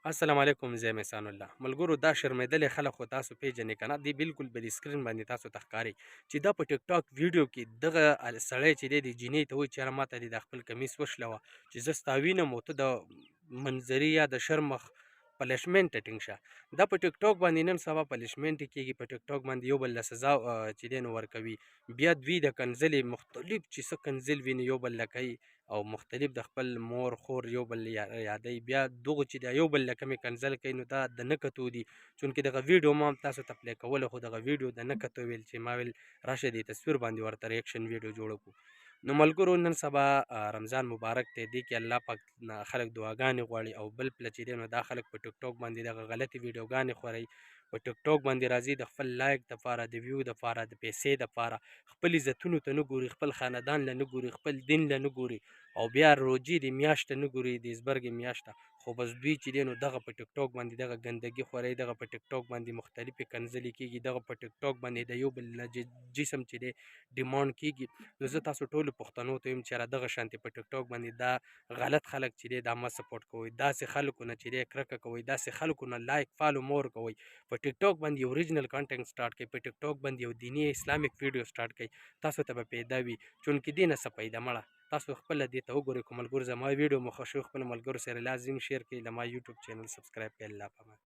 السلام علیکم، زه یم احسان الله. ملګرو، دا شرمېدلي خلک خو تاسو پیژنئ که نه؟ دی بالکل بل سکرین باندې تاسو ته ښکاري چې دا په ټیک ټاک ویډیو کې دغه سړی چې دی د جینۍ ته وایي چې یاره ماته دې دا خپل کمیس وشلوه چې زه ستا وینم او ته د منظري یا د شرمخ پنشمنټ ته ټینګ شه. دا په ټیک ټاک باندې نن سبا پنشمنټ کېږي، په ټیک ټاک باندې یو بل له سزا چې دی نو ورکوي. بیا دوی د کنځلې مختلف چې څه کنځل ویني یو بل له کوي او مختلف د خپل مور خور یو بل یادوي. بیا دغه چې د یو بل له کومې کنځل کوي نو دا د نه کتو دي. چونکې دغه ویډیو ما هم تاسو ته پلی کوله، خو دغه ویډیو د نه کتو ویل چې ما ویل راشه دې تصویر باندې ورته ریاکشن ویډیو جوړه کړو. نو ملګرو، نن سبا رمضان مبارک دی، دې کې الله پاک نه خلک دعاګانې غواړي او بل پله چې دی نو دا خلک په ټیک ټاک باندې دغه غلطې ویډیوګانې خورئ، په ټیک ټاک باندې راځي د خپل لایک دپاره، د ویو دپاره، د پیسې دپاره، خپل عزتونو ته نه ګوري، خپل خاندان له نه ګوري، خپل دین له نه ګوري او بیا روجې د میاشت ته نه ګوري، د زبرګې میاشت ته. خو بس دوی چې دی نو دغه په ټیک ټاک باندې دغه ګندګي خورئ، دغه په ټیک ټاک باندې مختلفې کنځلې کېږي، دغه په ټیک ټاک باندې د یو بل نه جسم چې دی ډیمانډ کېږي. نو زه تاسو ټولو پښتنو ته وایم چې یاره دغه شانتې په ټیک ټاک باندې دا غلط خلک چې دی دا مه سپورټ کوئ، داسې خلکو نه چې دی کرکه کوئ، داسې خلکو نه لایک فالو مور کوئ. په ټیک ټاک باندې یو اوریجنل کانټینټ سټارټ کړئ، په ټیک ټاک باندې یو دیني اسلامیک ویډیو سټارټ کړئ، تاسو ته به پیدا وي. چونکې دې نه څه پیدا مړه، تاسو خپله دې ته وګورئ. که ملګرو زما ویډیو مو خوښ شي خپلو ملګرو سره لازم شیر کړئ، له ما یوټیوب چینل سبسکرایب کړئ. الله پامان.